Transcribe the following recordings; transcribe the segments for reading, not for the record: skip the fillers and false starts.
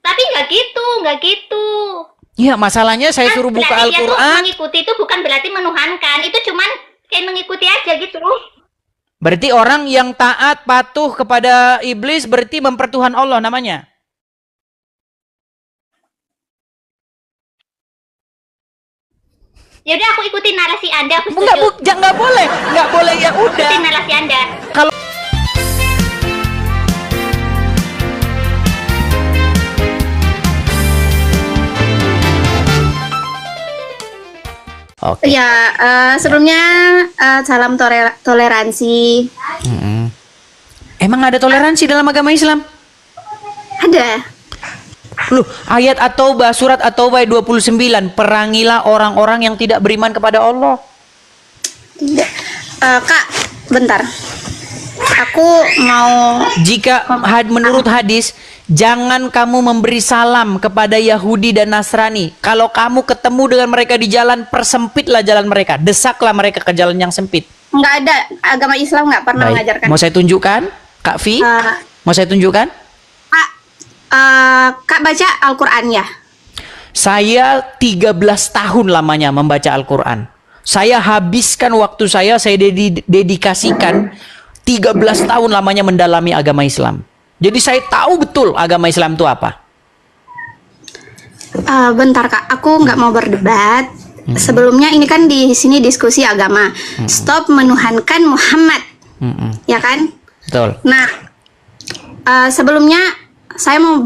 Tapi nggak gitu. Ya, masalahnya saya Kan suruh buka berarti dia tuh Al-Quran. mengikuti itu bukan berarti menuhankan. Itu cuman kayak mengikuti aja gitu. Berarti orang yang taat, patuh kepada iblis berarti mempertuhan Allah namanya. Ya udah aku ikutin narasi Anda, aku Enggak, setuju. nggak boleh. Nggak boleh, ya udah. Ikutin narasi Anda. Kalau Oke. Ya, sebelumnya salam toleransi. Emang ada toleransi dalam agama Islam? Ada. Loh, ayat At-Taubah, surat At-Taubah ayat 29, perangilah orang-orang yang tidak beriman kepada Allah. Tidak. Kak, bentar. Aku mau Jika menurut hadis, jangan kamu memberi salam kepada Yahudi dan Nasrani. Kalau kamu ketemu dengan mereka di jalan, persempitlah jalan mereka, desaklah mereka ke jalan yang sempit. nggak ada agama Islam nggak pernah Baik. mengajarkan. Mau saya tunjukkan, Kak Vi? Eh, Mau saya tunjukkan? Kak, Kak baca Al-Quran ya? Saya 13 tahun lamanya membaca Al-Quran. Saya habiskan waktu saya dedikasikan 13 tahun lamanya mendalami agama Islam. Jadi saya tahu betul agama Islam itu apa. Bentar Kak, aku nggak mau berdebat. Sebelumnya ini kan di sini diskusi agama. Stop menuhankan Muhammad, ya kan? Betul. Nah, sebelumnya saya mau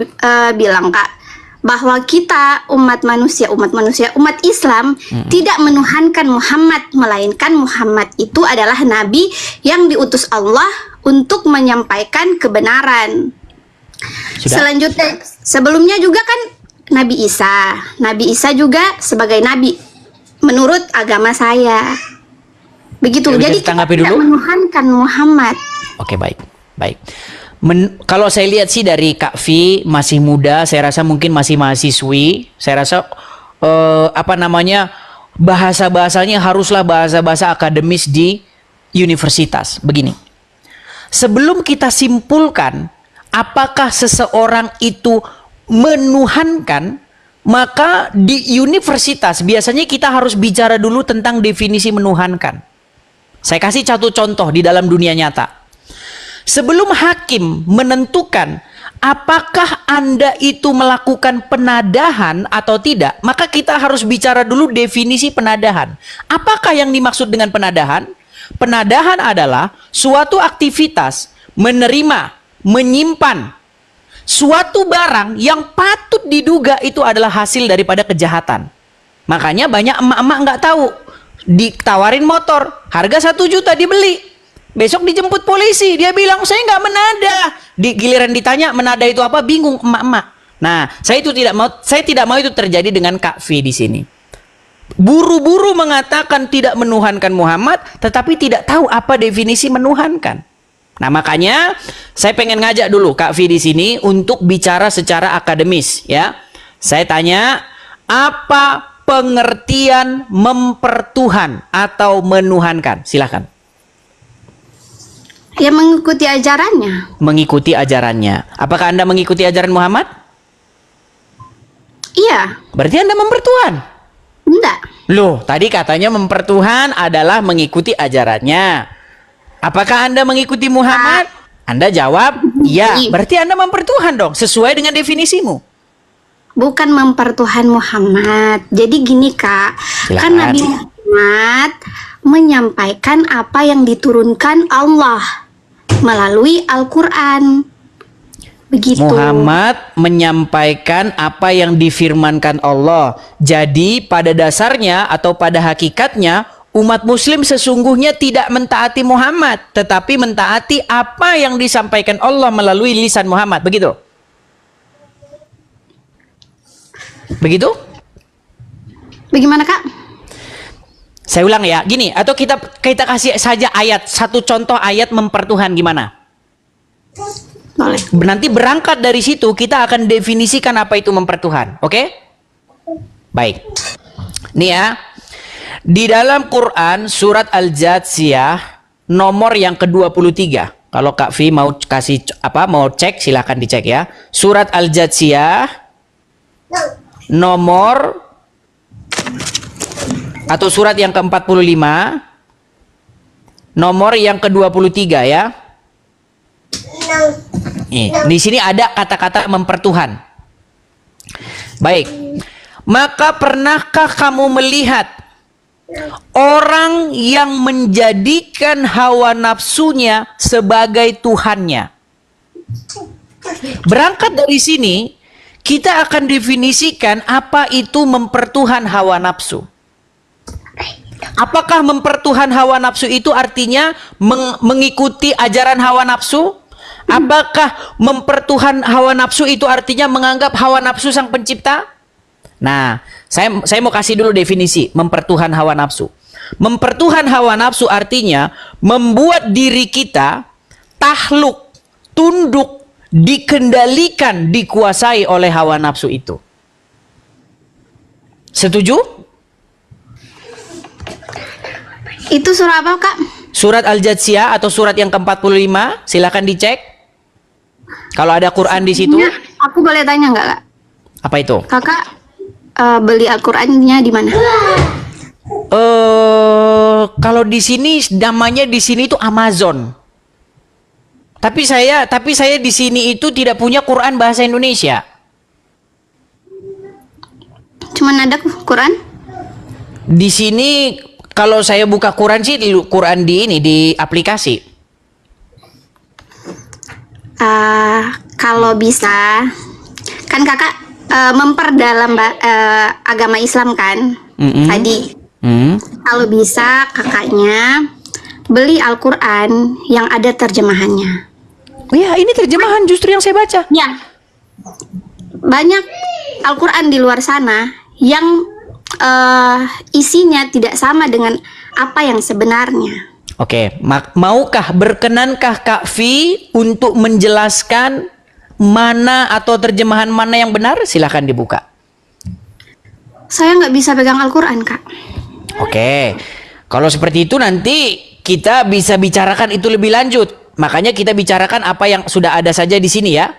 bilang Kak, bahwa kita umat Islam tidak menuhankan Muhammad, melainkan Muhammad itu adalah nabi yang diutus Allah untuk menyampaikan kebenaran. Sudah? Selanjutnya, sebelumnya juga kan Nabi Isa juga sebagai nabi menurut agama saya. Begitu. Ya, Jadi bisa kita tanggapi tidak dulu? menuhankan Muhammad. Oke, baik. Baik. Kalau saya lihat sih dari Kak Vi masih muda, saya rasa mungkin masih mahasiswi. Saya rasa bahasa-bahasanya haruslah bahasa-bahasa akademis di universitas. Begini. Sebelum kita simpulkan apakah seseorang itu menuhankan, maka di universitas biasanya kita harus bicara dulu tentang definisi menuhankan. Saya kasih satu contoh di dalam dunia nyata. Sebelum hakim menentukan apakah Anda itu melakukan penadahan atau tidak, maka kita harus bicara dulu definisi penadahan. Apakah yang dimaksud dengan penadahan? Penadahan adalah suatu aktivitas menerima, menyimpan suatu barang yang patut diduga itu adalah hasil daripada kejahatan. Makanya banyak emak-emak nggak tahu. Ditawarin motor, harga 1 juta dibeli. Besok dijemput polisi, dia bilang saya nggak menadah. Di giliran ditanya menadah itu apa, bingung emak-emak. Nah, saya tidak mau itu terjadi dengan Kak V di sini. Buru-buru mengatakan tidak menuhankan Muhammad, tetapi tidak tahu apa definisi menuhankan. Nah, makanya saya pengen ngajak dulu Kak V di sini untuk bicara secara akademis, ya. Saya tanya, apa pengertian mempertuhan atau menuhankan? Silahkan. Ya, mengikuti ajarannya. Mengikuti ajarannya. Apakah Anda mengikuti ajaran Muhammad? Iya. Berarti Anda mempertuhan. Enggak. Loh, tadi katanya mempertuhan adalah mengikuti ajarannya. Apakah Anda mengikuti Muhammad? Anda jawab, iya. Berarti Anda mempertuhan dong, sesuai dengan definisimu. Bukan mempertuhan Muhammad. Jadi gini Kak, Silakan. kan Nabi Muhammad menyampaikan apa yang diturunkan Allah melalui Al-Quran. Begitu. Muhammad menyampaikan apa yang difirmankan Allah. Jadi pada dasarnya atau pada hakikatnya umat muslim sesungguhnya tidak mentaati Muhammad, tetapi mentaati apa yang disampaikan Allah melalui lisan Muhammad. Begitu? Begitu? Bagaimana Kak? Saya ulang ya, gini, atau kita kasih saja ayat, satu contoh ayat mempertuhan gimana? Boleh. Nanti berangkat dari situ kita akan definisikan apa itu mempertuhan, oke? Baik. Nih ya, di dalam Quran surat Al-Jathiyah nomor yang ke-23. Kalau Kak Vi mau kasih mau cek, silakan dicek ya. Surat Al-Jathiyah nomor atau surat yang ke-45 nomor yang ke-23 ya. Di sini ada kata-kata mempertuhan. Baik. Maka pernahkah kamu melihat orang yang menjadikan hawa nafsunya sebagai Tuhannya? Berangkat dari sini, kita akan definisikan apa itu mempertuhan hawa nafsu. Apakah mempertuhan hawa nafsu itu artinya mengikuti ajaran hawa nafsu? Apakah mempertuhan hawa nafsu itu artinya menganggap hawa nafsu sang pencipta? Nah, saya mau kasih dulu definisi mempertuhan hawa nafsu. Mempertuhan hawa nafsu artinya membuat diri kita takluk, tunduk, dikendalikan, dikuasai oleh hawa nafsu itu. Setuju? Itu surah apa, Kak? Surat Al-Jathiyah atau surat yang ke-45, silakan dicek. Kalau ada Quran di situ. Ya, aku boleh tanya nggak, Kak? Apa itu? Kakak beli Al-Qur'annya di mana? Kalau di sini namanya di sini itu Amazon. Tapi saya di sini itu tidak punya Quran bahasa Indonesia. Cuman ada Quran? Di sini kalau saya buka Quran sih Quran di aplikasi. Kalau bisa, kan kakak memperdalam agama Islam kan tadi. Kalau bisa kakaknya beli Al-Quran yang ada terjemahannya. Oh ya, ini terjemahan justru yang saya baca. Ya, banyak Al-Quran di luar sana yang isinya tidak sama dengan apa yang sebenarnya. Oke, maukah berkenankah Kak Vi untuk menjelaskan mana atau terjemahan mana yang benar? Silahkan dibuka. Saya nggak bisa pegang Al-Quran, Kak. Oke, kalau seperti itu nanti kita bisa bicarakan itu lebih lanjut. Makanya kita bicarakan apa yang sudah ada saja di sini ya.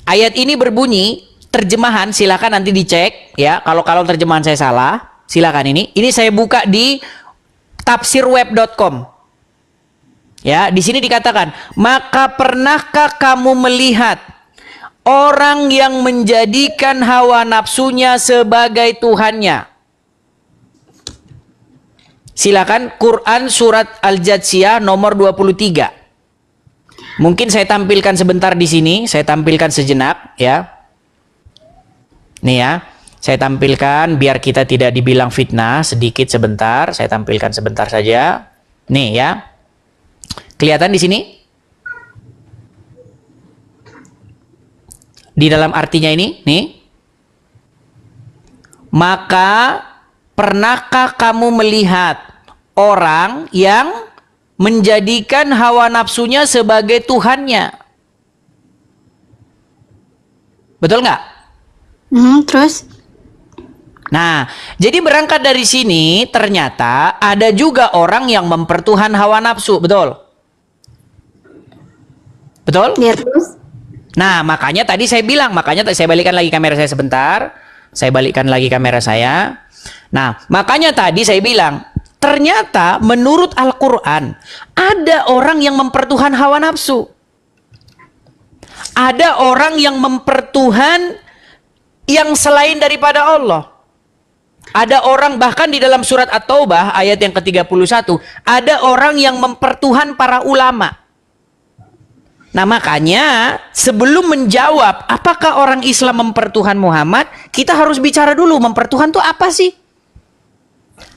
Ayat ini berbunyi, terjemahan silakan nanti dicek ya. Kalau terjemahan saya salah, silakan ini. Ini saya buka di tafsirweb.com. Ya, di sini dikatakan, maka pernahkah kamu melihat orang yang menjadikan hawa nafsunya sebagai Tuhannya? Silakan Quran surat Al-Jathiyah nomor 23. Mungkin saya tampilkan sebentar di sini, saya tampilkan sejenak ya. Nih ya, saya tampilkan biar kita tidak dibilang fitnah, sedikit sebentar, saya tampilkan sebentar saja. Nih ya. Kelihatan di sini? Di dalam artinya ini, nih. Maka pernahkah kamu melihat orang yang menjadikan hawa nafsunya sebagai Tuhannya? Betul nggak? Terus? Nah, jadi berangkat dari sini ternyata ada juga orang yang mempertuhan hawa nafsu, betul? Betul? Ya, terus? Nah, makanya tadi saya bilang, makanya saya balikkan lagi kamera saya sebentar. Saya balikkan lagi kamera saya. Nah, makanya tadi saya bilang, ternyata menurut Al-Quran, ada orang yang mempertuhan hawa nafsu. Ada orang yang mempertuhan yang selain daripada Allah. Ada orang bahkan di dalam surat At-Taubah ayat yang ke-31, ada orang yang mempertuhan para ulama. Nah makanya sebelum menjawab apakah orang Islam mempertuhan Muhammad, kita harus bicara dulu mempertuhan itu apa sih?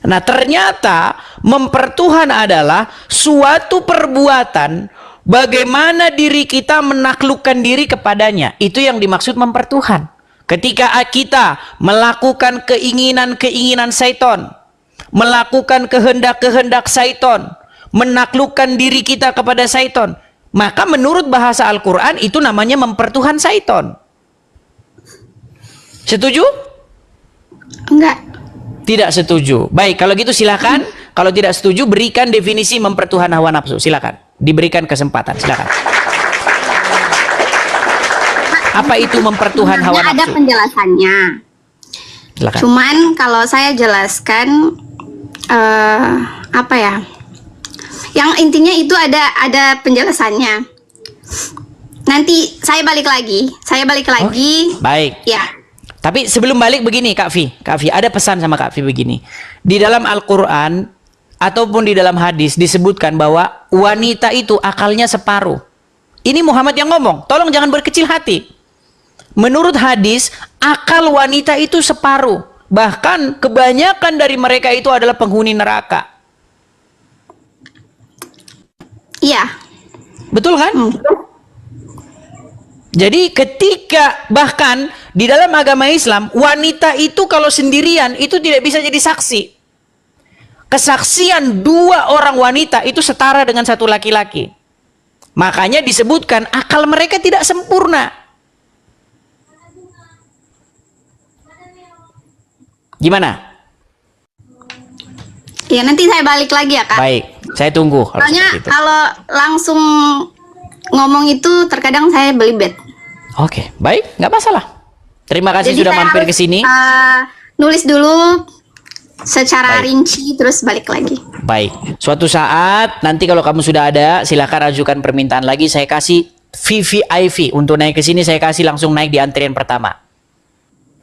Nah ternyata mempertuhan adalah suatu perbuatan bagaimana diri kita menaklukkan diri kepadanya. Itu yang dimaksud mempertuhan. Ketika kita melakukan keinginan-keinginan syaitan, melakukan kehendak-kehendak syaitan, menaklukkan diri kita kepada syaitan, maka menurut bahasa Al-Quran itu namanya mempertuhan syaitan. Setuju? Enggak. Tidak setuju. Baik, kalau gitu silakan. Kalau tidak setuju, berikan definisi mempertuhan hawa nafsu. Silakan. Diberikan kesempatan. Silakan. Apa itu mempertuhan hawa Sebenarnya ada nafsu? penjelasannya. Silakan. Cuman kalau saya jelaskan apa ya? Yang intinya itu ada penjelasannya. Nanti saya balik lagi. Baik. Ya. Tapi sebelum balik begini Kak Vi, ada pesan sama Kak Vi begini. Di dalam Al-Quran ataupun di dalam hadis disebutkan bahwa wanita itu akalnya separuh. Ini Muhammad yang ngomong, tolong jangan berkecil hati. Menurut hadis, akal wanita itu separuh. Bahkan kebanyakan dari mereka itu adalah penghuni neraka. Iya. Betul kan? Jadi ketika bahkan di dalam agama Islam, wanita itu kalau sendirian itu tidak bisa jadi saksi. Kesaksian 2 orang wanita itu setara dengan 1 laki-laki. Makanya disebutkan akal mereka tidak sempurna. Gimana? Ya nanti saya balik lagi ya Kak. Baik, saya tunggu kalau Soalnya seperti itu. kalau langsung ngomong itu terkadang saya belibet. Oke, baik, nggak masalah. Terima kasih Jadi sudah saya mampir harus, ke sini. Nulis dulu secara Baik. rinci terus balik lagi. Baik, suatu saat nanti kalau kamu sudah ada, silakan ajukan permintaan lagi. Saya kasih VVIP untuk naik ke sini. Saya kasih langsung naik di antrian pertama.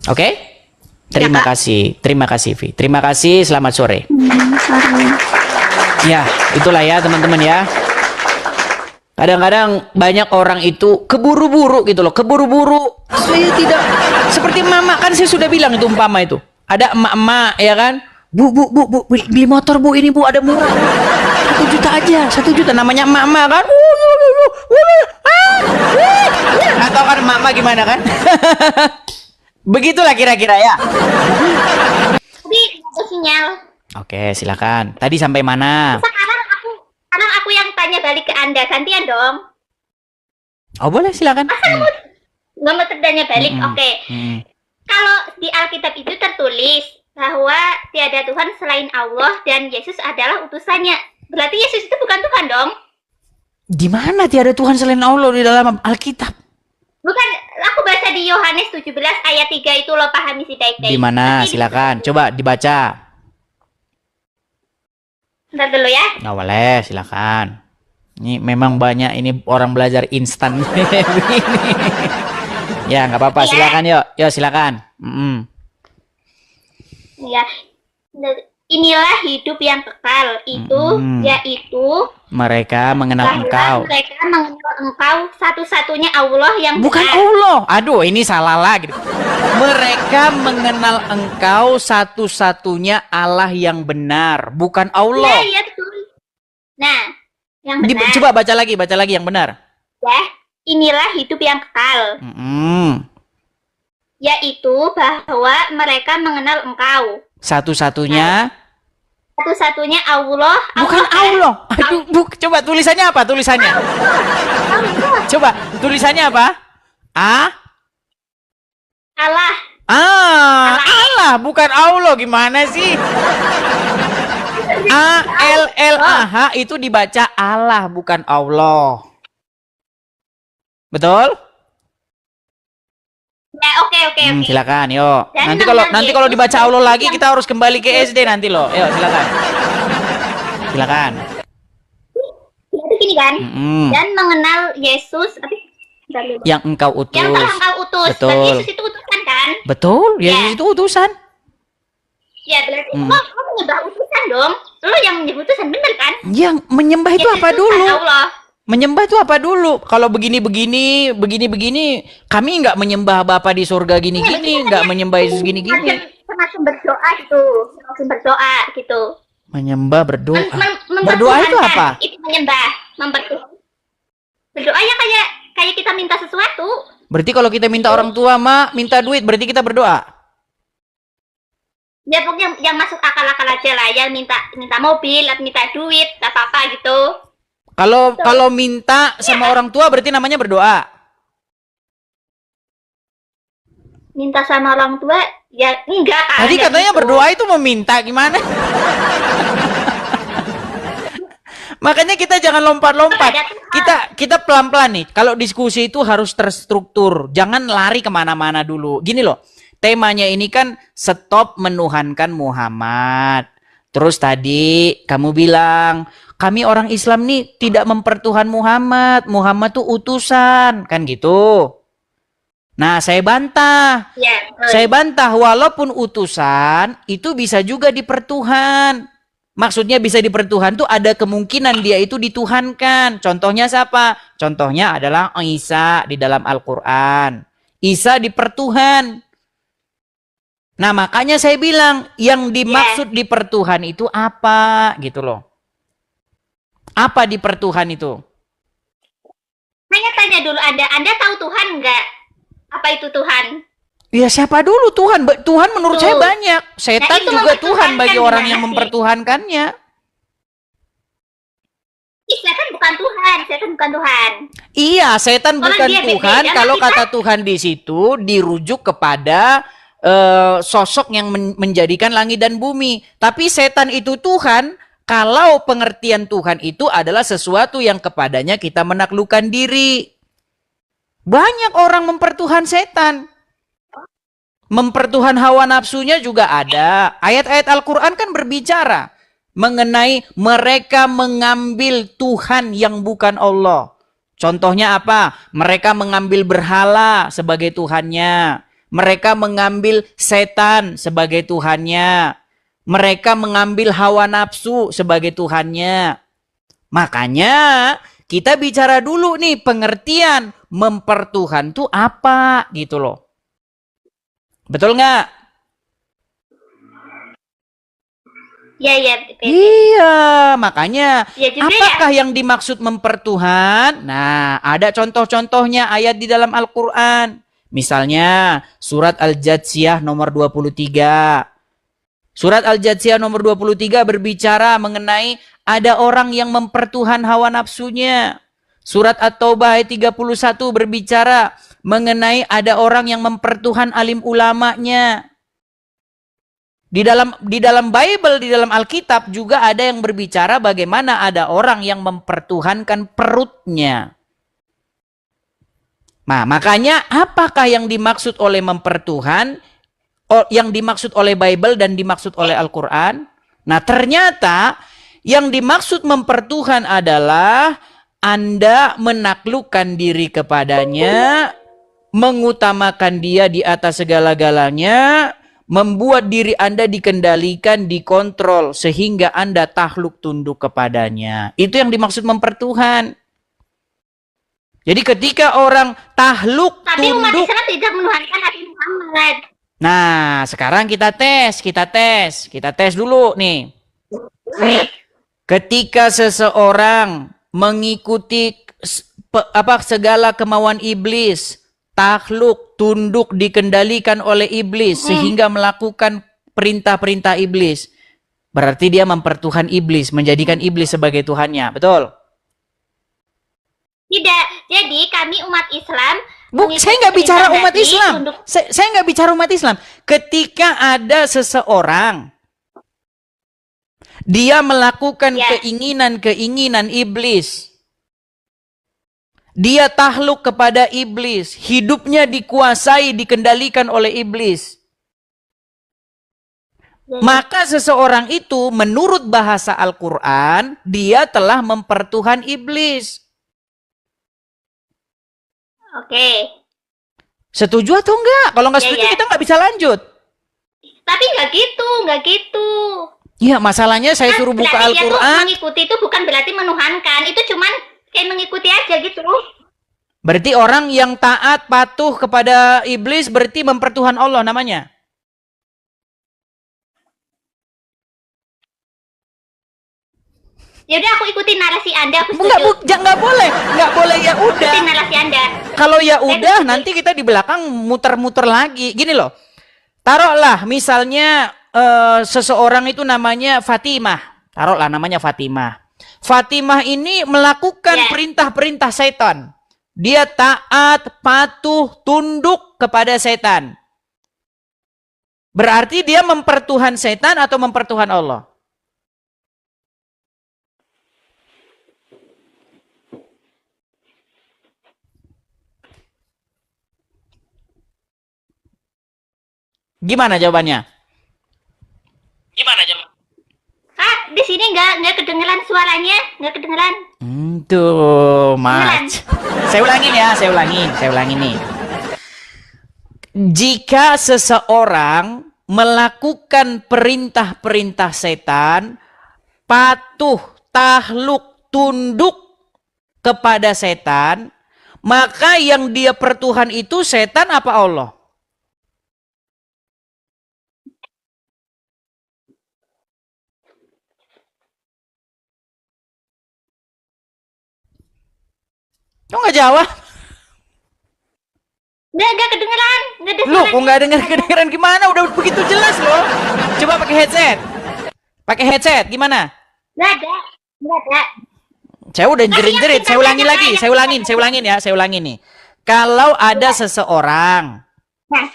Oke? Terima Kak. kasih, Vi. Terima kasih. Selamat sore. Sorry. Ya, itulah ya teman-teman ya. Kadang-kadang banyak orang itu keburu-buru gitu loh, keburu-buru. Saya tidak seperti mama kan saya sudah bilang itu umpama itu. Ada emak-emak ya kan, bu, beli motor bu, ini bu ada murah. 1 juta aja, 1 juta namanya emak-emak kan. Atau kan emak-emak gimana kan? Begitulah kira-kira ya. Tapi ada sinyal. Oke, silakan. Tadi sampai mana? Sekarang aku yang tanya balik ke Anda, gantian dong. Oh boleh, silakan. Nggak mau tanya balik, oke. Kalau di Alkitab itu tertulis bahwa tiada Tuhan selain Allah dan Yesus adalah utusannya. Berarti Yesus itu bukan Tuhan dong? Di mana tiada Tuhan selain Allah di dalam Alkitab? Bukan, aku baca di Yohanes 17 ayat 3 itu lo pahami sih baik-baik. Di mana? Silakan, coba dibaca. Bentar dulu ya. Nggak boleh, silakan. Ini memang banyak ini orang belajar instan. Ya, nggak apa-apa. Ya. Silakan yuk, silakan. Ya. Inilah hidup yang kekal itu yaitu Mereka mengenal bahwa engkau. mereka mengenal engkau satu-satunya Allah yang Bukan benar. Allah. Aduh, ini salah lagi. Mereka mengenal engkau satu-satunya Allah yang benar, bukan Allah. Iya, betul. Nah, yang benar. Coba baca lagi yang benar. Ya, inilah hidup yang kekal, yaitu bahwa mereka mengenal engkau Satu-satunya satu-satunya Allah. bukan Allah. Aduh, coba tulisannya apa? Coba tulisannya apa? Allah. Allah bukan Allah. Gimana sih? ALLAH itu dibaca Allah bukan Allah. Betul? Ya, oke. Silakan, yuk. Dan Nanti kalau dibaca Allah lagi kita harus kembali ke SD nanti loh. Yuk, silakan. Silakan. Itu gini kan? Dan mengenal Yesus Yang engkau utus. yang telah engkau utus. Betul. Berarti Yesus itu utusan kan? Betul, Yesus itu utusan. Ya, berarti lo menyembah utusan dong. Lo yang menyembah utusan, bener kan? Yang menyembah itu Yesus apa utusan dulu? Allah. Menyembah itu apa dulu? Kalau begini, kami nggak menyembah Bapa di surga gini-gini, nggak menyembah Yesus gini-gini. Semacam berdoa gitu. Menyembah, berdoa. Berdoa Mempertuhankan. itu apa? Itu menyembah, mempertuhankan. Berdoa ya kayak kita minta sesuatu. Berarti kalau kita minta orang tua, minta duit, berarti kita berdoa. Ya pokoknya yang masuk akal-akal aja lah, yang minta mobil, atau minta duit, apa-apa gitu. Kalau minta sama orang tua berarti namanya berdoa. Minta sama orang tua ya enggak kan. Tadi katanya gitu. berdoa itu meminta, gimana? Makanya kita jangan lompat-lompat. Kepada Tuhan. Kita pelan-pelan nih. Kalau diskusi itu harus terstruktur. Jangan lari kemana-mana dulu. Gini loh. Temanya ini kan stop menuhankan Muhammad. Terus tadi kamu bilang, kami orang Islam nih tidak mempertuhan Muhammad. Muhammad tuh utusan. Kan gitu. Nah, saya bantah. Ya, betul. Saya bantah, walaupun utusan, itu bisa juga dipertuhan. Maksudnya bisa dipertuhan tuh ada kemungkinan dia itu dituhankan. Contohnya siapa? Contohnya adalah Isa di dalam Al-Quran. Isa dipertuhan. Nah, makanya saya bilang, yang dimaksud dipertuhan itu apa? Gitu loh. Apa dipertuhan itu? Saya tanya dulu Anda tahu Tuhan nggak? Apa itu Tuhan? Ya siapa dulu Tuhan? Tuhan menurut Tuh. saya banyak. Setan Nah, itu juga Tuhan bagi mempertuhankan orang gimana yang sih? mempertuhankannya. Setan bukan Tuhan, setan bukan Tuhan. Iya, setan Orang bukan dia Tuhan. beda, Kalau kita- kata Tuhan di situ dirujuk kepada sosok yang menjadikan langit dan bumi. Tapi setan itu Tuhan. Kalau pengertian Tuhan itu adalah sesuatu yang kepadanya kita menaklukkan diri. Banyak orang mempertuhan setan. Mempertuhan hawa nafsunya juga ada. Ayat-ayat Al-Quran kan berbicara mengenai mereka mengambil Tuhan yang bukan Allah. Contohnya apa? Mereka mengambil berhala sebagai Tuhannya. Mereka mengambil setan sebagai Tuhannya. Mereka mengambil hawa nafsu sebagai Tuhannya. Makanya kita bicara dulu nih pengertian mempertuhan itu apa gitu loh. Betul nggak? Ya. Iya, makanya Ya juga apakah yang dimaksud mempertuhan? Nah, ada contoh-contohnya ayat di dalam Al-Quran. Misalnya surat Al-Jatsiyah nomor 23. Surat Al-Jatsiyah nomor 23 berbicara mengenai ada orang yang mempertuhan hawa nafsunya. Surat At-Taubah ayat 31 berbicara mengenai ada orang yang mempertuhan alim ulamanya. Di dalam Bible, di dalam Alkitab juga ada yang berbicara bagaimana ada orang yang mempertuhankan perutnya. Nah, makanya apakah yang dimaksud oleh mempertuhan, yang dimaksud oleh Bible dan dimaksud oleh Al-Quran? Nah, ternyata yang dimaksud mempertuhan adalah Anda menaklukkan diri kepadanya, mengutamakan dia di atas segala-galanya, membuat diri Anda dikendalikan, dikontrol, sehingga Anda takluk tunduk kepadanya. Itu yang dimaksud mempertuhan. Jadi ketika orang takluk Tapi umat tunduk. Islam tidak menuhankan Nabi Muhammad. Nah, sekarang kita tes dulu nih. Ketika seseorang mengikuti segala kemauan iblis, takluk, tunduk, dikendalikan oleh iblis sehingga melakukan perintah-perintah iblis, berarti dia mempertuhan iblis, menjadikan iblis sebagai tuhannya, betul? Tidak. Jadi kami umat Islam Saya nggak bicara umat Islam. Saya nggak bicara umat Islam. Ketika ada seseorang, dia melakukan keinginan-keinginan iblis. Dia takluk kepada iblis. Hidupnya dikuasai, dikendalikan oleh iblis. Maka seseorang itu menurut bahasa Al-Quran, dia telah mempertuhan iblis. Oke. Setuju atau enggak? Kalau nggak setuju kita nggak bisa lanjut. Tapi nggak gitu. Iya, masalahnya saya suruh buka Al-Quran. Mengikuti itu bukan berarti menuhankan. Itu cuman kayak mengikuti aja gitu. Berarti orang yang taat, patuh kepada iblis berarti mempertuhan Allah namanya. Ya udah aku ikutin narasi Anda, aku setuju. Nggak boleh ya udah. Ikutin narasi Anda. Kalau ya udah nanti kita di belakang muter-muter lagi. Gini loh. Taruhlah misalnya seseorang itu namanya Fatimah. Taruhlah namanya Fatimah. Fatimah ini melakukan perintah-perintah setan. Dia taat, patuh, tunduk kepada setan. Berarti dia mempertuhan setan atau mempertuhan Allah? Gimana jawabannya? Kak, di sini nggak kedengeran suaranya, nggak kedengeran. Tuh, Mas. Saya ulangin nih. Jika seseorang melakukan perintah-perintah setan, patuh, tahluk, tunduk kepada setan, maka yang dia pertuhan itu setan apa Allah? Kok nggak jawab? Nggak kedengeran, nggak ada Lu suaranya. kok nggak dengar-kedengeran gimana? Udah begitu jelas loh. Coba pakai headset. Pakai headset gimana? Nggak ada. Saya udah jerit-jerit. Saya ulangin ya. Saya ulangin nih. Kalau ada seseorang, Nah,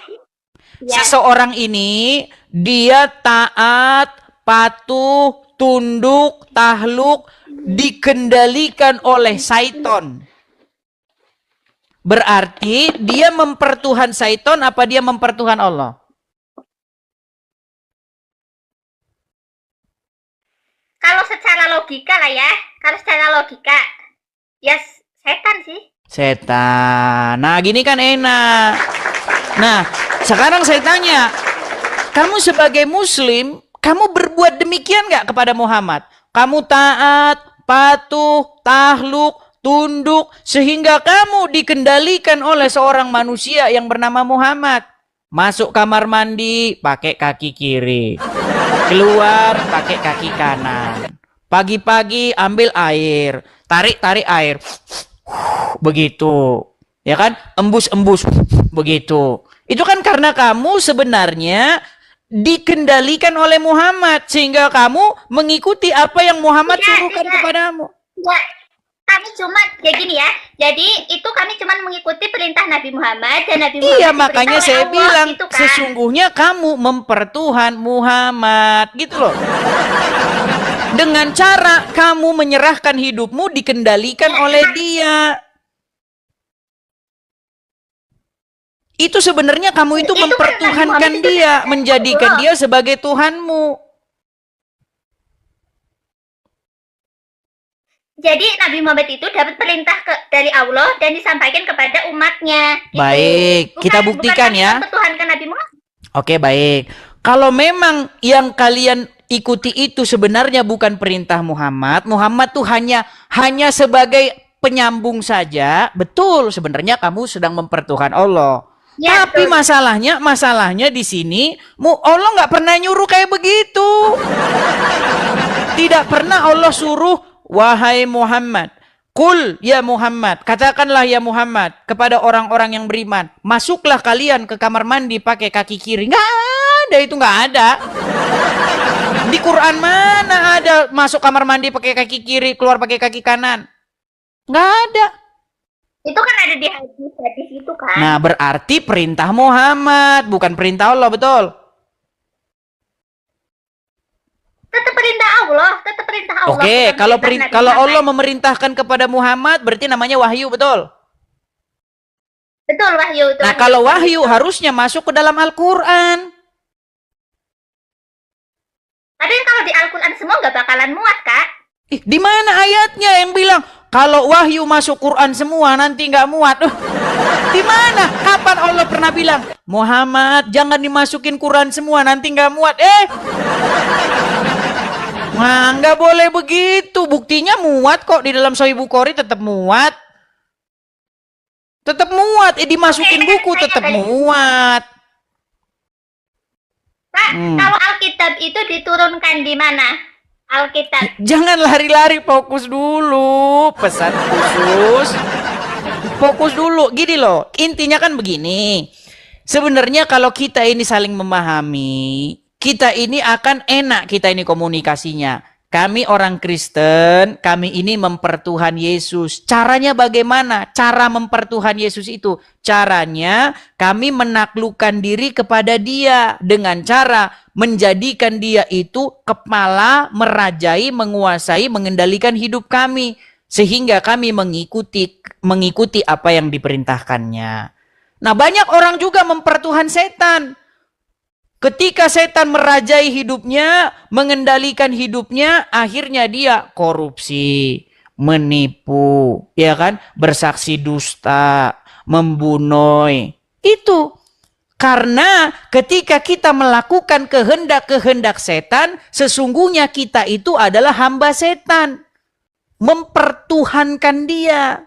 ya. seseorang ini dia taat, patuh, tunduk, tahluk, dikendalikan oleh syaiton. Berarti dia mempertuhan syaiton apa dia mempertuhan Allah? Kalau secara logika lah ya, ya setan sih. Setan. Nah, gini kan enak. Nah, sekarang saya tanya, kamu sebagai muslim, kamu berbuat demikian nggak kepada Muhammad? Kamu taat, patuh, tahluk, tunduk, sehingga kamu dikendalikan oleh seorang manusia yang bernama Muhammad. Masuk kamar mandi, pakai kaki kiri. Keluar, pakai kaki kanan. Pagi-pagi ambil air, tarik air. Begitu. Ya kan? Embus begitu. Itu kan karena kamu sebenarnya dikendalikan oleh Muhammad sehingga kamu mengikuti apa yang Muhammad suruhkan kepadamu. Ya, kami cuma ya gini ya. Jadi itu kami cuma mengikuti perintah Nabi Muhammad dan Nabi Muhammad. Iya, makanya saya Allah, bilang gitu kan? sesungguhnya kamu mempertuhan Muhammad gitu loh. Dengan cara kamu menyerahkan hidupmu dikendalikan oleh dia. Itu sebenarnya kamu itu mempertuhankan dia, menjadikan dia sebagai Tuhanmu. Jadi Nabi Muhammad itu dapat perintah dari Allah dan disampaikan kepada umatnya. Gitu. Baik, kita buktikan ya. Mempertuhankan Nabi Muhammad. Oke, baik. Kalau memang yang kalian ikuti itu sebenarnya bukan perintah Muhammad, Muhammad tuh hanya sebagai penyambung saja. Betul, sebenarnya kamu sedang mempertuhan Allah. Ya, tapi betul. masalahnya di sini, Allah nggak pernah nyuruh kayak begitu. Tidak pernah Allah suruh, wahai Muhammad, Kul ya Muhammad, katakanlah ya Muhammad kepada orang-orang yang beriman, masuklah kalian ke kamar mandi pakai kaki kiri. Nggak ada, itu nggak ada. Di Quran mana ada masuk kamar mandi pakai kaki kiri, keluar pakai kaki kanan? Nggak ada. Itu kan ada di hadis itu kan. Nah, berarti perintah Muhammad, bukan perintah Allah, betul? Tetap perintah Allah. Oke, kalau Allah memerintahkan kepada Muhammad, berarti namanya wahyu, betul? Betul, wahyu. Nah, kalau wahyu harusnya masuk ke dalam Al-Quran. Tapi kalau di Al-Quran semua nggak bakalan muat, Kak. Di mana ayatnya yang bilang kalau wahyu masuk Quran semua nanti nggak muat? Di mana? Kapan Allah pernah bilang Muhammad jangan dimasukin Quran semua nanti nggak muat? Nah, nggak boleh begitu. Buktinya muat kok di dalam Sahih Bukhari tetap muat. Tetap muat. Dimasukin buku tetap muat. Pak, kalau Alkitab itu diturunkan di mana? Alkitab. Jangan lari-lari, fokus dulu. Pesan khusus. Fokus dulu. Gini loh, intinya kan begini. Sebenarnya kalau kita ini saling memahami, kita ini akan enak kita ini komunikasinya. Kami orang Kristen, kami ini mempertuhan Yesus. Caranya bagaimana? Cara mempertuhan Yesus itu. Caranya kami menaklukkan diri kepada Dia. Dengan cara menjadikan Dia itu kepala, merajai, menguasai, mengendalikan hidup kami. Sehingga kami mengikuti apa yang diperintahkannya. Nah, banyak orang juga mempertuhan setan. Ketika setan merajai hidupnya, mengendalikan hidupnya, akhirnya dia korupsi, menipu, ya kan? Bersaksi dusta, membunuh. Itu karena ketika kita melakukan kehendak-kehendak setan, sesungguhnya kita itu adalah hamba setan. Mempertuhankan dia.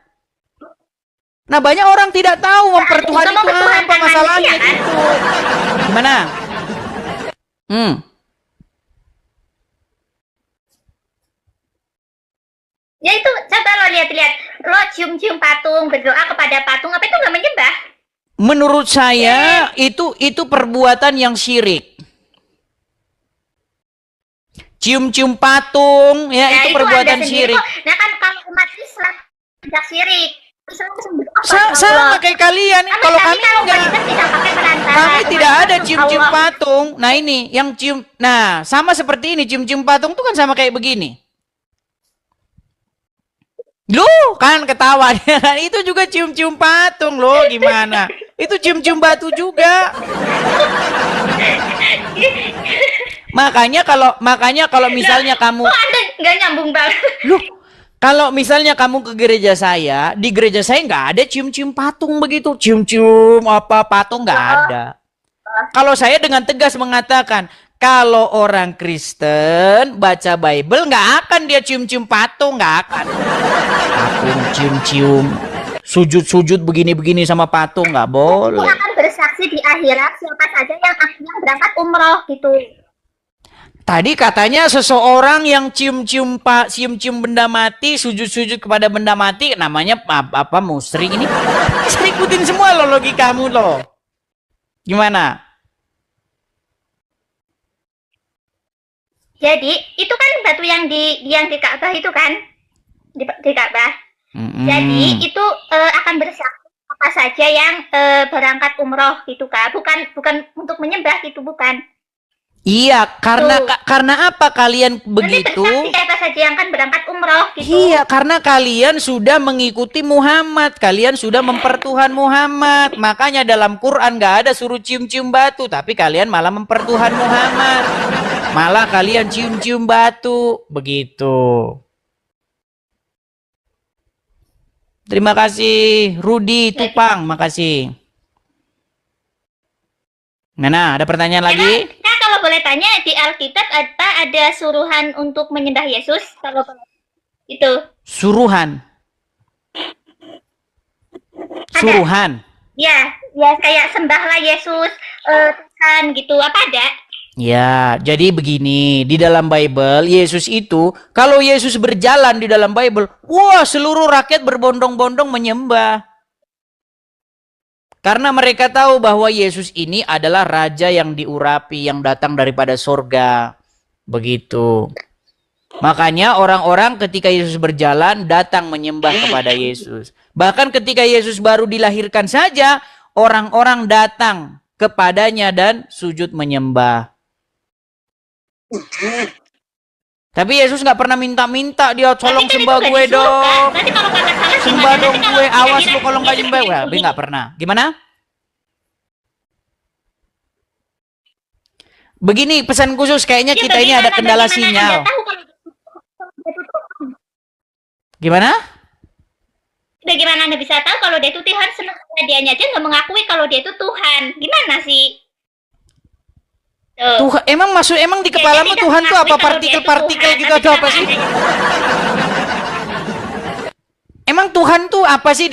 Nah, banyak orang tidak tahu mempertuhan itu apa masalahnya kan? gitu. Gimana? Ya itu coba lo lihat-lihat, lo cium-cium patung, berdoa kepada patung, apa itu nggak menyembah? Menurut saya itu perbuatan yang syirik. Cium-cium patung ya, itu perbuatan syirik. Nah kan kalau umat Islam tidak syirik. Sama kayak kalian. Kalau kami enggak. Kami tidak ada cium-cium patung. Nah ini yang cium. Nah sama seperti ini, cium-cium patung itu kan sama kayak begini. Loh kan ketawa dia kan, itu juga cium-cium patung loh, gimana? Itu cium-cium batu juga. Makanya kalau misalnya kamu nggak nyambung banget. Loh, kalau misalnya kamu ke gereja saya, di gereja saya nggak ada cium-cium patung begitu. Cium-cium apa patung nggak ada. Kalau saya dengan tegas mengatakan, kalau orang Kristen baca Bible nggak akan dia cium-cium patung, nggak akan. Patung cium-cium, sujud-sujud begini-begini sama patung nggak boleh. Dia akan bersaksi di akhirat siapa saja yang berangkat umroh gitu. Tadi katanya seseorang yang cium-cium benda mati, sujud-sujud kepada benda mati, namanya apa musyrik ini? Saya ikutin semua lo logikamu lo. Gimana? Jadi itu kan batu yang di Ka'bah itu kan, di Ka'bah. Jadi itu akan bersaksi apa saja yang berangkat umroh gitu kan, bukan untuk menyembah gitu, bukan. Iya, karena apa kalian begitu? Nanti bersaksi apa saja yang kan berangkat umroh gitu. Iya, karena kalian sudah mengikuti Muhammad, kalian sudah mempertuhan Muhammad. Makanya dalam Quran nggak ada suruh cium-cium batu, tapi kalian malah mempertuhan Muhammad. Malah kalian cium-cium batu, begitu. Terima kasih Rudi Tupang, makasih. Nah, ada pertanyaan lagi? Nah, kalau boleh tanya, di Alkitab ada suruhan untuk menyembah Yesus? Kalau itu suruhan. Ada. Suruhan. Ya kayak sembahlah Yesus, Tuhan gitu. Apa ada? Ya, jadi begini, di dalam Bible, Yesus itu, kalau Yesus berjalan di dalam Bible, wah seluruh rakyat berbondong-bondong menyembah. Karena mereka tahu bahwa Yesus ini adalah Raja yang diurapi, yang datang daripada surga. Begitu. Makanya orang-orang ketika Yesus berjalan, datang menyembah kepada Yesus. Bahkan ketika Yesus baru dilahirkan saja, orang-orang datang kepadanya dan sujud menyembah. Tapi Yesus nggak pernah minta-minta, dia tolong sembah gue dong. Nanti kalau kata salah sembah dong gue, awas lu kalau nggak nyembah. Tapi nggak pernah. Gimana? Begini pesan khusus, kayaknya ya, kita ini ada kendala sinyal. Gimana? Bagaimana Anda bisa tahu kalau dia itu Tuhan, sementara dianya aja nggak mengakui kalau dia itu Tuhan? Gimana sih? Tuhan, emang di kepalamu Tuhan tuh apa, partikel-partikel gitu atau apa sih? Emang Tuhan tuh apa sih?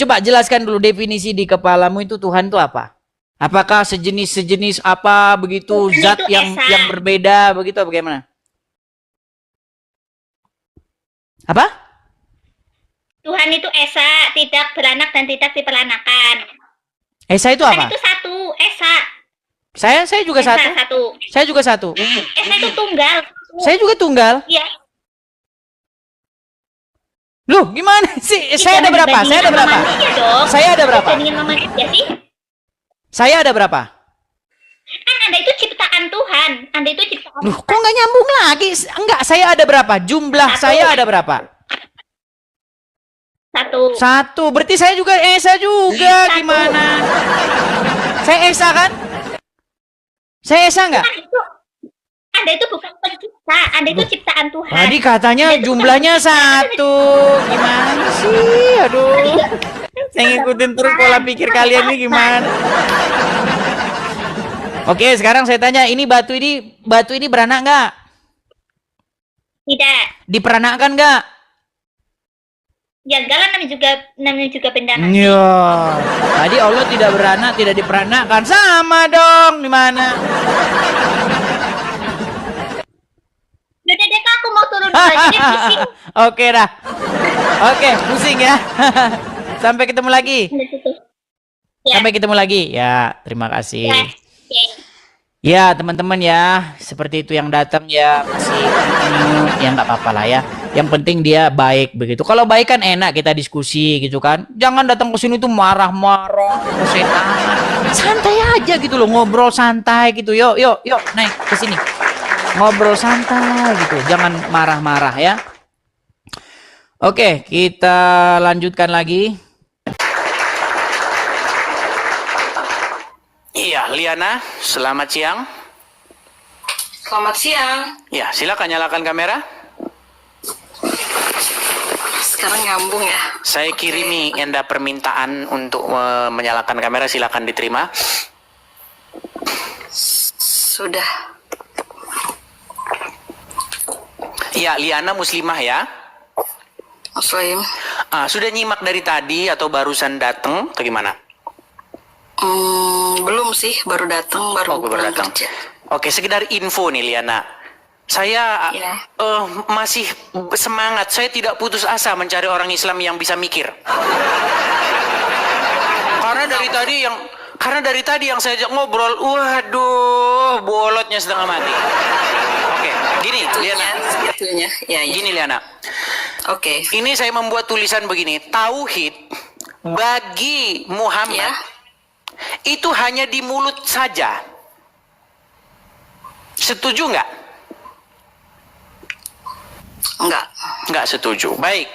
Coba jelaskan dulu definisi di kepalamu itu Tuhan tuh apa? Apakah sejenis apa begitu, Tuhan zat yang berbeda begitu, bagaimana? Apa? Tuhan itu esa, tidak beranak dan tidak diperanakan. Esa itu Tuhan apa? itu satu, esa. Saya juga esa, satu. Saya juga satu. Esa itu tunggal. Saya juga tunggal. Iya. Loh, gimana sih? Saya ada berapa? Saya ada berapa? Saya ada berapa? Saya ada berapa? Kan Anda itu ciptaan Tuhan. Anda itu ciptaan. Loh, kok nggak nyambung lagi? Enggak, saya ada berapa? Jumlah saya ada berapa? Satu. Berarti saya juga Esa juga. Gimana? Saya Esa kan? Saya esa nggak? Anda itu bukan pencipta, Anda itu ciptaan Tuhan. Tadi katanya Anda itu jumlahnya bukan pencipta, satu. Gimana sih? Aduh. Saya ngikutin terus pola pikir kalian ini gimana? Oke, sekarang saya tanya, ini batu ini beranak nggak? Tidak. Diperanakkan nggak? Ya enggak lah, namanya juga benda mati. Iya. Tadi Allah tidak beranak, tidak diperanakkan. Sama dong, di mana? Udah deh Kak, aku mau turun dulu aja deh, pusing. Oke dah. Oke, pusing ya. Sampai ketemu lagi. Udah tutup. Ya. Sampai ketemu lagi. Ya, terima kasih. Ya. Oke. Ya, teman-teman ya, seperti itu yang datang ya masih ya nggak apa-apa lah ya. Yang penting dia baik begitu. Kalau baik kan enak kita diskusi gitu kan. Jangan datang ke sini tuh marah-marah, kesetanan. Santai aja gitu loh, ngobrol santai gitu. Yuk, naik ke sini. Ngobrol santai gitu. Jangan marah-marah ya. Oke, kita lanjutkan lagi. Iya, Liana, selamat siang. Selamat siang. Ya, silakan nyalakan kamera. Sekarang nyambung ya. Saya kirimi Anda permintaan untuk menyalakan kamera, silakan diterima. Sudah. Iya, Liana muslimah ya. Muslim. Sudah nyimak dari tadi atau barusan datang atau gimana? Belum sih, baru datang, baru pulang kerja. Oke, sekedar info nih Liana. Saya Ya. masih semangat. Saya tidak putus asa mencari orang Islam yang bisa mikir. Karena dari tadi yang saya ajak ngobrol, waduh, bolotnya setengah mati. Oke, gini Liana. Itunya. Ya. Gini Liana. Oke. Ini saya membuat tulisan begini. Tauhid bagi Muhammad Ya. itu hanya di mulut saja. Setuju nggak? Enggak. Nggak setuju. Baik.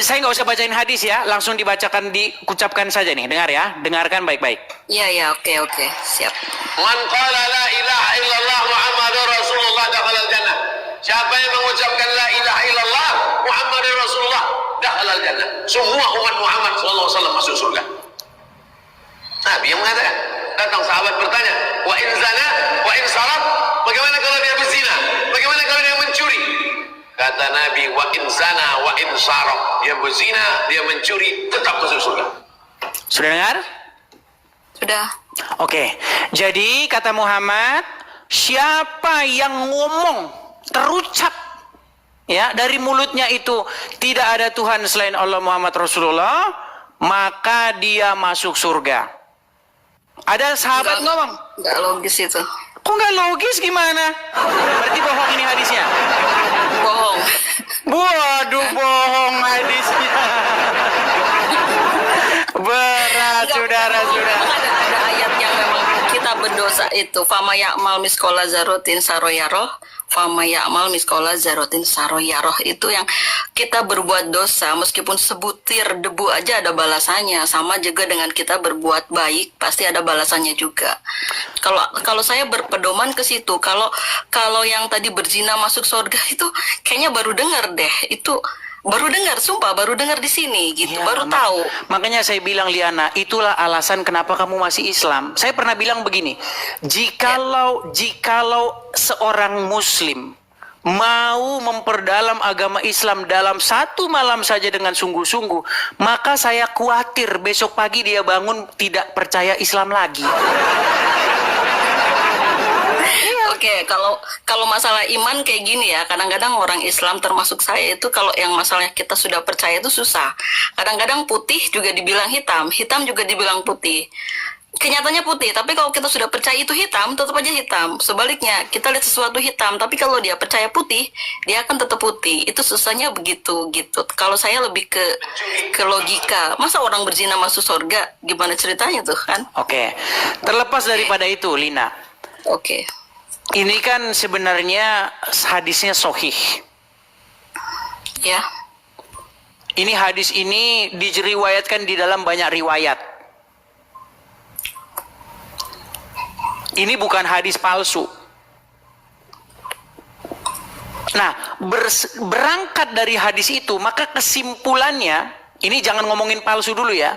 Saya nggak usah bacain hadis ya, langsung dibacakan, diucapkan saja nih. Dengar ya, dengarkan baik-baik. Ya, oke. Siap. Man qala la ilaha illallah Muhammadur Rasulullah dakhalal jannah. Siapa yang mengucapkan la ilaha illallah Muhammadur Rasulullah dakhalal jannah. Semua umat Muhammad sallallahu alaihi wasallam masuk surga. Nabi yang mengatakan. Datang sahabat bertanya, wa in zana, wa in sarat, bagaimana kalau dia berzina? Bagaimana kalau dia mencuri? Kata Nabi, wa in zana, wa in sarat, dia berzina, dia mencuri, tetap masuk surga. Sudah dengar? Sudah. Oke, jadi kata Muhammad, siapa yang ngomong terucap ya dari mulutnya itu tidak ada Tuhan selain Allah Muhammad Rasulullah, maka dia masuk surga. Ada sahabat ngomong, Enggak logis itu. kok nggak logis gimana? Berarti bohong ini hadisnya. Bohong. Waduh, bohong hadisnya. Berat, saudara-saudara. Ada ayat yang memang kita berdosa itu. Fama ya'mal miskola zarotin saroyaroh. Fama ya'mal miskola zarotin saroyaroh. Itu yang kita berbuat dosa. Meskipun sebutir debu aja ada balasannya. Sama juga dengan kita berbuat baik. Pasti ada balasannya juga. Kalau saya berpedoman ke situ. Kalau yang tadi berzina masuk surga itu kayaknya baru dengar deh. Itu baru dengar, sumpah baru dengar di sini gitu, Ya, baru tahu. Makanya saya bilang Liana, itulah alasan kenapa kamu masih Islam. Saya pernah bilang begini, jikalau seorang Muslim mau memperdalam agama Islam dalam satu malam saja dengan sungguh-sungguh, maka saya khawatir besok pagi dia bangun tidak percaya Islam lagi. Oke, kalau masalah iman kayak gini ya, kadang-kadang orang Islam termasuk saya itu kalau yang masalahnya kita sudah percaya itu susah. Kadang-kadang putih juga dibilang hitam, hitam juga dibilang putih. Kenyataannya putih, tapi kalau kita sudah percaya itu hitam, tetap aja hitam. Sebaliknya, kita lihat sesuatu hitam, tapi kalau dia percaya putih, dia akan tetap putih. Itu susahnya begitu gitu. Kalau saya lebih ke logika. Masa orang berzina masuk surga? Gimana ceritanya tuh kan? Oke, terlepas daripada itu Lina, Oke. ini kan sebenarnya hadisnya sahih. Ya. Ini hadis ini diriwayatkan di dalam banyak riwayat. Ini bukan hadis palsu. Nah, berangkat dari hadis itu, maka kesimpulannya, ini jangan ngomongin palsu dulu ya.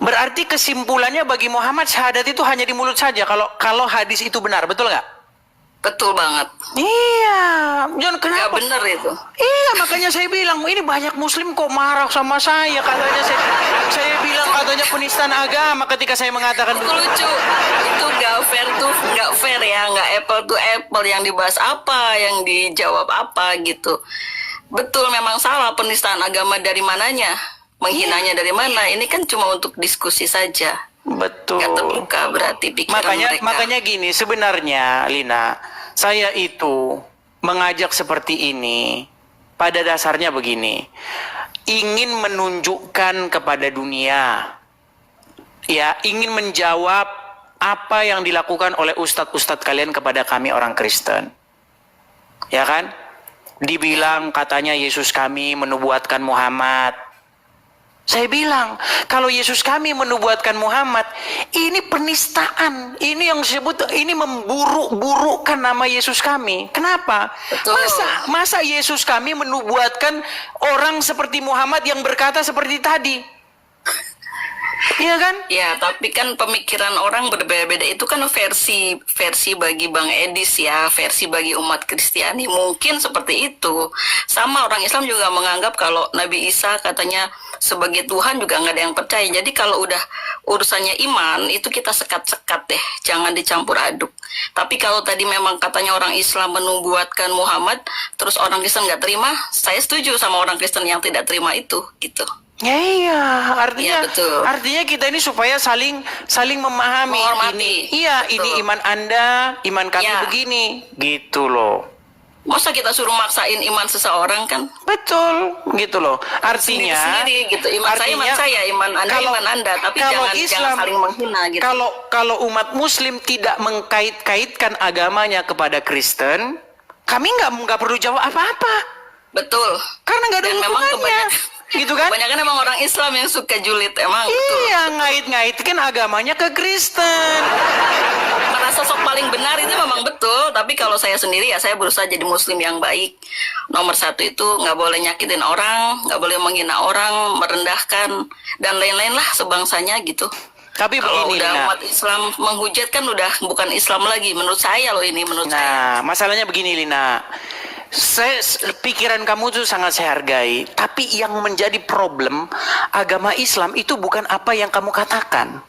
Berarti kesimpulannya bagi Muhammad syahadat itu hanya di mulut saja kalau hadis itu benar, betul nggak? Betul banget. Iya, John, Ya kenapa? bener itu. Iya, makanya saya bilang ini banyak Muslim kok marah sama saya, katanya saya bilang katanya penistaan agama ketika saya mengatakan Itu lucu. Itu nggak fair ya, nggak apple to apple, yang dibahas apa, yang dijawab apa gitu. Betul, memang salah, penistaan agama dari mananya, menghinanya dari mana. Ini kan cuma untuk diskusi saja. betul. Nggak terbuka berarti pikiran mereka. Makanya gini, sebenarnya Lina, saya itu mengajak seperti ini pada dasarnya begini, ingin menunjukkan kepada dunia, ya, ingin menjawab apa yang dilakukan oleh ustadz-ustadz kalian kepada kami orang Kristen, ya kan? Dibilang katanya Yesus kami menubuatkan Muhammad. Saya bilang, kalau Yesus kami menubuatkan Muhammad, ini penistaan. Ini yang disebut, ini memburuk-burukkan nama Yesus kami. Kenapa? Betul. Masa Yesus kami menubuatkan orang seperti Muhammad yang berkata seperti tadi? Iya kan? Ya, tapi kan pemikiran orang berbeda-beda. Itu kan versi bagi Bang Edis ya, versi bagi umat Kristiani mungkin seperti itu. Sama orang Islam juga menganggap kalau Nabi Isa katanya sebagai Tuhan juga nggak ada yang percaya. Jadi kalau udah urusannya iman itu kita sekat-sekat deh, jangan dicampur aduk. Tapi kalau tadi memang katanya orang Islam menubuatkan Muhammad, terus orang Kristen nggak terima, saya setuju sama orang Kristen yang tidak terima itu, gitu. Ya iya, artinya Iya, betul. artinya kita ini supaya saling memahami. Menghormati. Ini, iya, Betul. ini iman Anda, iman kami Ya. begini, gitu loh. Masa kita suruh maksain iman seseorang kan? Betul, gitu loh. Artinya, Sendiri-sendiri gitu. Iman saya, iman Anda, iman Anda. Tapi kalau jangan saling menghina gitu. Kalau umat Muslim tidak mengkait-kaitkan agamanya kepada Kristen, kami nggak perlu jawab apa-apa, Betul. karena nggak ada Dan memang hubungannya, gitu kan? Kebanyakan emang orang Islam yang suka julid, emang betul. Iya, ngait-ngaitkan agamanya ke Kristen. Merasa sok paling benar itu memang betul, tapi kalau saya sendiri ya saya berusaha jadi muslim yang baik. Nomor satu itu nggak boleh nyakitin orang, nggak boleh menghina orang, merendahkan, dan lain-lain lah sebangsanya gitu. Tapi Kalau begini, udah Lina. umat Islam menghujat kan udah bukan Islam lagi, menurut saya loh ini, menurut saya. Nah, masalahnya begini, Lina. Pikiran kamu tuh sangat saya hargai, tapi yang menjadi problem agama Islam itu bukan apa yang kamu katakan.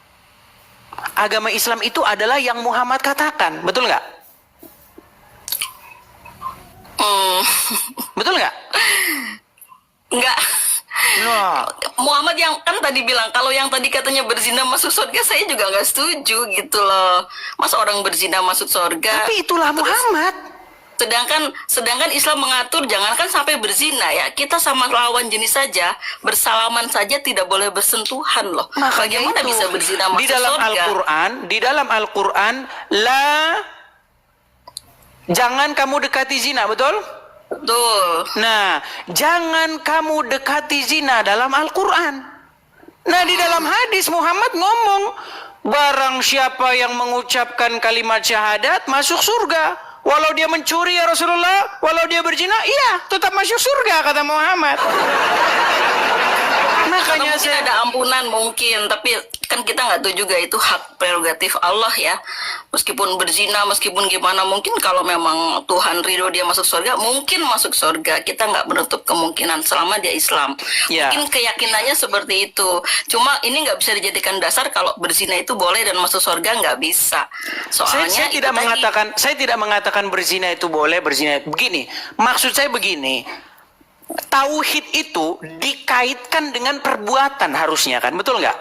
Agama Islam itu adalah yang Muhammad katakan, betul nggak? Betul nggak? Enggak. Nah, Muhammad yang kan tadi bilang kalau yang tadi katanya berzina masuk surga, saya juga nggak setuju gitu loh. Masa orang berzina masuk surga? tapi itulah Terus, Muhammad. sedangkan Islam mengatur jangankan sampai berzina ya, kita sama lawan jenis saja bersalaman saja tidak boleh bersentuhan loh. Makanya Bagaimana itu, bisa berzina masuk di dalam surga? di dalam Al-Quran, jangan kamu dekati zina, betul? Betul. Nah, jangan kamu dekati zina dalam Al-Quran. Nah, di dalam hadis Muhammad ngomong, barang siapa yang mengucapkan kalimat syahadat masuk surga. Walau dia mencuri ya Rasulullah, walau dia berzina, iya tetap masuk surga, kata Muhammad. Makanya Mungkin ada ampunan mungkin, tapi kan kita nggak tahu juga, itu hak prerogatif Allah ya. Meskipun berzina, meskipun gimana, mungkin kalau memang Tuhan ridho dia masuk surga, mungkin masuk surga. Kita nggak menutup kemungkinan selama dia Islam. Ya. Mungkin keyakinannya seperti itu. Cuma ini nggak bisa dijadikan dasar kalau berzina itu boleh dan masuk surga, nggak bisa. Soalnya saya itu saya tidak mengatakan berzina itu boleh, berzina begini. Maksud saya begini. Tauhid itu dikaitkan dengan perbuatan harusnya kan, betul nggak?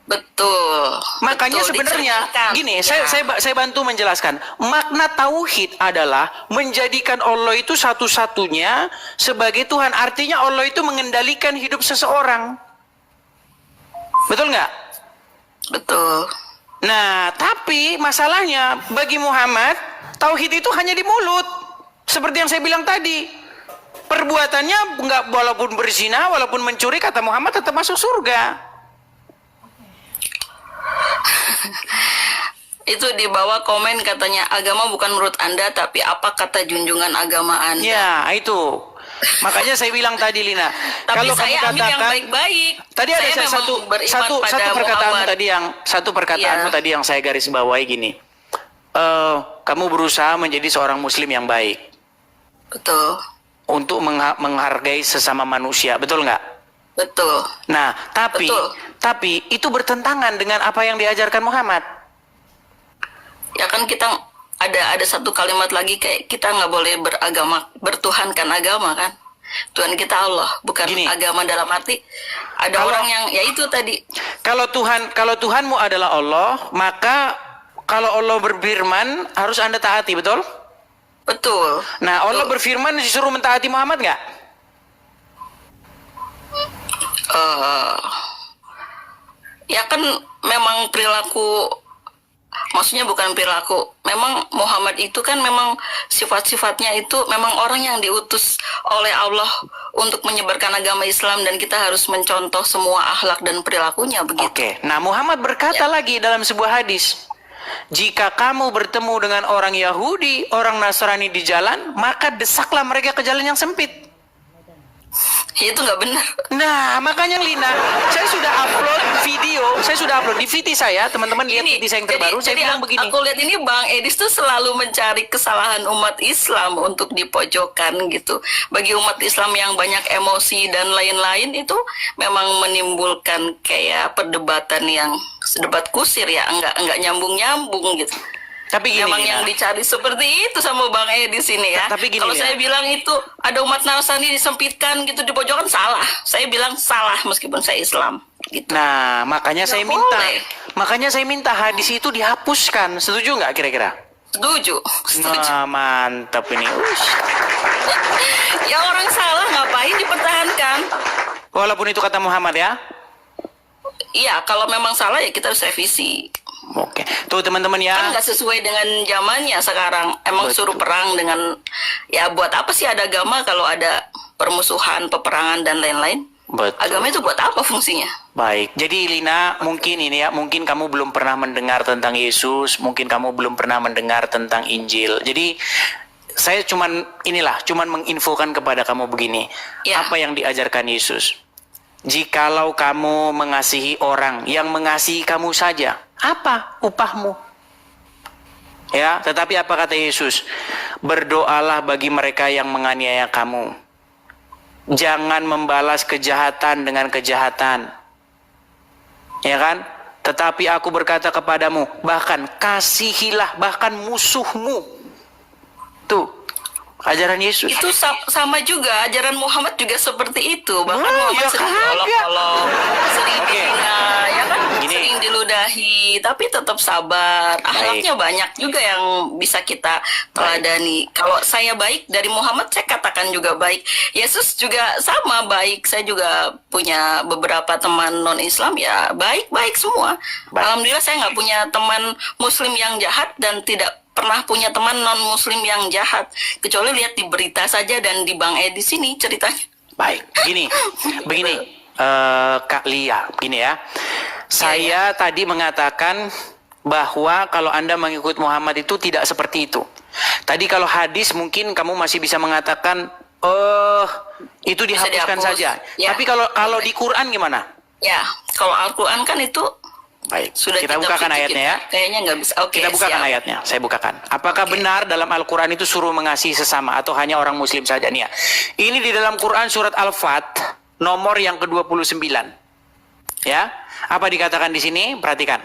betul. Makanya Betul, sebenarnya dicerminkan. gini, Ya. saya bantu menjelaskan. Makna tauhid adalah menjadikan Allah itu satu-satunya sebagai Tuhan. Artinya Allah itu mengendalikan hidup seseorang. Betul nggak? Betul. Nah, tapi masalahnya bagi Muhammad, tauhid itu hanya di mulut. Seperti yang saya bilang tadi. Perbuatannya nggak, walaupun berzina, walaupun mencuri, kata Muhammad tetap masuk surga. Itu di bawah komen katanya agama bukan menurut Anda tapi apa kata junjungan agama Anda. Ya, itu. Makanya saya bilang tadi, Lina, Tapi kalau saya kamu ambil yang katakan baik-baik. tadi ada Saya memang satu beriman satu pada satu perkataanmu Muhammad. tadi yang satu perkataanmu Iya. tadi yang saya garis bawahi gini. Kamu berusaha menjadi seorang muslim yang baik Betul. untuk menghargai sesama manusia, betul nggak? Betul. Nah, Betul. tapi itu bertentangan dengan apa yang diajarkan Muhammad. Ya kan kita ada satu kalimat lagi kayak kita nggak boleh bertuhankan agama kan. Tuhan kita Allah, bukan Gini. agama dalam arti ada Kalau- orang yang ya itu tadi. Kalau Tuhanmu adalah Allah, maka kalau Allah berfirman harus Anda taati, betul? Betul. Nah, Allah Betul. berfirman disuruh mentaati Muhammad nggak? Ya kan memang perilaku, maksudnya bukan perilaku, memang Muhammad itu kan memang sifat-sifatnya itu memang orang yang diutus oleh Allah untuk menyebarkan agama Islam dan kita harus mencontoh semua akhlak dan perilakunya begitu. Oke. Nah, Muhammad berkata lagi dalam sebuah hadis, jika kamu bertemu dengan orang Yahudi, orang Nasrani di jalan, maka desaklah mereka ke jalan yang sempit. Ya, itu nggak benar. Nah, makanya Lina, saya sudah upload di VT saya, teman-teman lihat VT saya yang terbaru, saya bilang begini. Aku lihat ini Bang Edis tuh selalu mencari kesalahan umat Islam untuk dipojokkan gitu. Bagi umat Islam yang banyak emosi dan lain-lain itu memang menimbulkan kayak perdebatan yang debat kusir ya, enggak nyambung-nyambung gitu. Tapi gini, Memang Lina. yang dicari seperti itu sama Bang Edis ini ya. Tapi gini, kalau Lina. saya bilang itu ada umat Nasrani disempitkan gitu di pojokan, salah. Saya bilang salah meskipun saya Islam gitu. Nah, makanya Nggak saya minta, boleh. makanya saya minta hadis itu dihapuskan. Setuju nggak kira-kira? Setuju. Nah, mantap ini. Ush. Ya orang salah ngapain dipertahankan? Walaupun itu kata Muhammad ya. Iya, kalau memang salah ya kita harus revisi. Oke, tuh teman-teman ya. Kan nggak sesuai dengan zamannya sekarang. Emang Betul. suruh perang dengan, ya buat apa sih ada agama kalau ada permusuhan, peperangan dan lain-lain? Betul. Agama itu buat apa fungsinya? Baik, jadi Lina, mungkin ini ya, mungkin kamu belum pernah mendengar tentang Yesus, mungkin kamu belum pernah mendengar tentang Injil. Jadi saya cuman menginfokan kepada kamu begini, Ya. apa yang diajarkan Yesus. Jikalau kamu mengasihi orang yang mengasihi kamu saja, apa upahmu? Ya, tetapi apa kata Yesus? Berdoalah bagi mereka yang menganiaya kamu. Jangan membalas kejahatan dengan kejahatan. Ya kan? Tetapi aku berkata kepadamu, bahkan kasihilah bahkan musuhmu. Tuh, ajaran Yesus. Itu sama juga, ajaran Muhammad juga seperti itu. Bahkan Muhammad ya sering kagak. olok-olok, sering Oke. dihina, ya kan? Gini. Sering diludahi, tapi tetap sabar. Akhlaknya banyak juga yang bisa kita teladani. Kalau saya baik dari Muhammad, saya katakan juga baik. Yesus juga sama baik. Saya juga punya beberapa teman non-Islam, ya baik-baik semua. Baik. Alhamdulillah saya nggak punya teman Muslim yang jahat dan tidak pernah punya teman non-Muslim yang jahat. Kecuali lihat di berita saja dan di Bang Edi sini ceritanya. Baik, begini, Kak Lia, begini ya. Saya tadi mengatakan bahwa kalau Anda mengikut Muhammad itu tidak seperti itu. Tadi kalau hadis mungkin kamu masih bisa mengatakan, itu dihapuskan dihapus. saja. Ya. Tapi kalau di Quran gimana? Ya, kalau Al-Quran kan itu Baik, sudah kita bukakan pikir, ayatnya ya. Kayaknya nggak bisa. Oke, Kita bukakan siap. ayatnya, saya bukakan. Apakah benar dalam Al-Quran itu suruh mengasihi sesama atau hanya orang muslim saja nih ya? Ini di dalam Quran surat Al-Fat nomor yang ke-29. Ya. Apa dikatakan di sini? Perhatikan.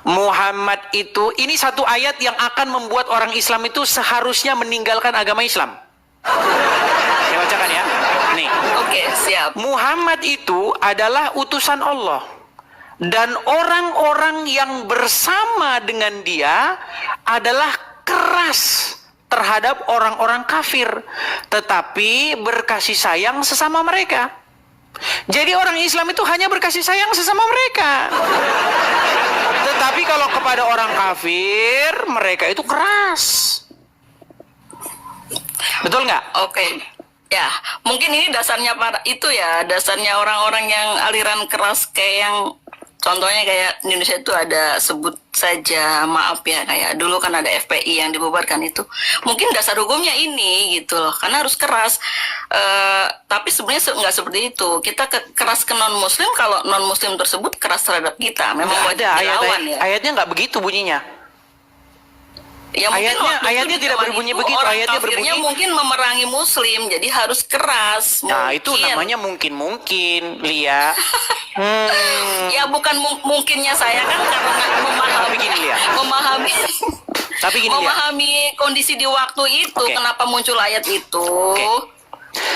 Muhammad itu, ini satu ayat yang akan membuat orang Islam itu seharusnya meninggalkan agama Islam. Saya bacakan ya. Nih. Oke, siap. Muhammad itu adalah utusan Allah. Dan orang-orang yang bersama dengan dia adalah keras terhadap orang-orang kafir, tetapi berkasih sayang sesama mereka. Jadi orang Islam itu hanya berkasih sayang sesama mereka. Tetapi kalau kepada orang kafir, mereka itu keras. Betul nggak? Oke. Ya, mungkin ini dasarnya para itu ya, dasarnya orang-orang yang aliran keras kayak yang Contohnya kayak di Indonesia itu ada sebut saja maaf ya, kayak dulu kan ada FPI yang dibubarkan itu. Mungkin dasar hukumnya ini gitu loh, karena harus keras. Tapi sebenarnya nggak seperti itu. Kita keras ke non Muslim kalau non Muslim tersebut keras terhadap kita. Memang Nggak wajib ada dilawan ya. ayatnya nggak begitu bunyinya. Ya, mungkin ayatnya waktu tidak dilawan berbunyi itu begitu. orang Ayatnya kafirnya berbunyi mungkin memerangi Muslim, jadi harus keras. Nah, itu Mungkin. namanya mungkin, Lia. Ya bukan mungkinnya saya kan karena memahami Begini, Lia. Tapi gini, Lia. memahami kondisi di waktu itu, Oke. kenapa muncul ayat itu.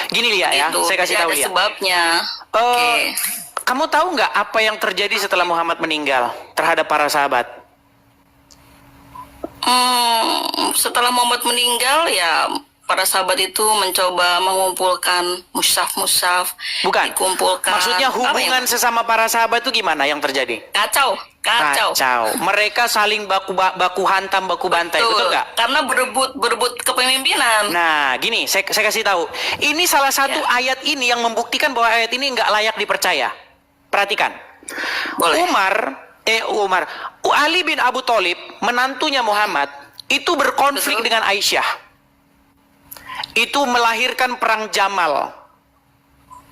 Gini, Lia ya, Gitu. saya kasih Jadi tahu, ada Lia. sebabnya. Oke. Kamu tahu nggak apa yang terjadi setelah Muhammad meninggal terhadap para sahabat? Setelah Muhammad meninggal ya para sahabat itu mencoba mengumpulkan mushaf Bukan. dikumpulkan. Maksudnya Apa hubungan ya? sesama para sahabat itu gimana yang terjadi? Kacau. Mereka saling baku hantam, baku bantai, betul nggak? Karena berebut kepemimpinan. Nah, gini, saya kasih tahu. Ini salah satu Ya. ayat ini yang membuktikan bahwa ayat ini nggak layak dipercaya. Perhatikan. Boleh. Ali bin Abu Thalib, menantunya Muhammad, itu berkonflik Betul. dengan Aisyah. Itu melahirkan perang Jamal.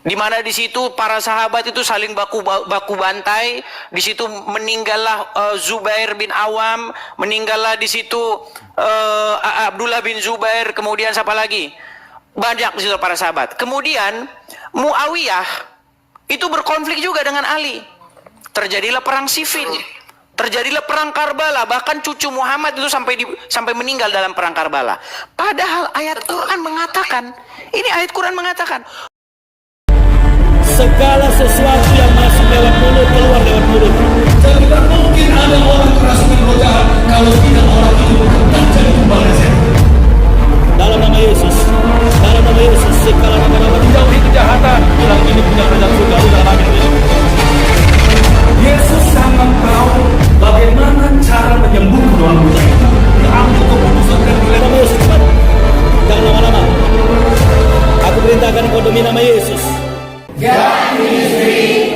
Di mana di situ para sahabat itu saling baku bantai. Di situ meninggallah Zubair bin Awam, meninggallah di situ Abdullah bin Zubair, kemudian siapa lagi? Banyak di situ para sahabat. Kemudian Muawiyah itu berkonflik juga dengan Ali. Terjadilah perang sifin. Terjadilah perang Karbala, bahkan cucu Muhammad itu sampai meninggal dalam perang Karbala. Padahal ayat Quran mengatakan, ini ayat Quran mengatakan, segala sesuatu yang masuk lewat mulut keluar lewat mulut. Dan tidak mungkin ada orang kerasukan roh jahat kalau tidak orang itu bekerja jadi kembali sehat. Dalam nama Yesus, dalam nama Yesus, segala nama-nama Jauhi kejahatan. bilang ini punya kerajaan surga. Dalam amin. Yesus sangat tahu bagaimana cara menyembuhkan orang buta itu. Ambil keputusan dan Dalam nama Yesus, cepat. Jangan lama-lama. Aku perintahkan kau demi nama Yesus. God is free,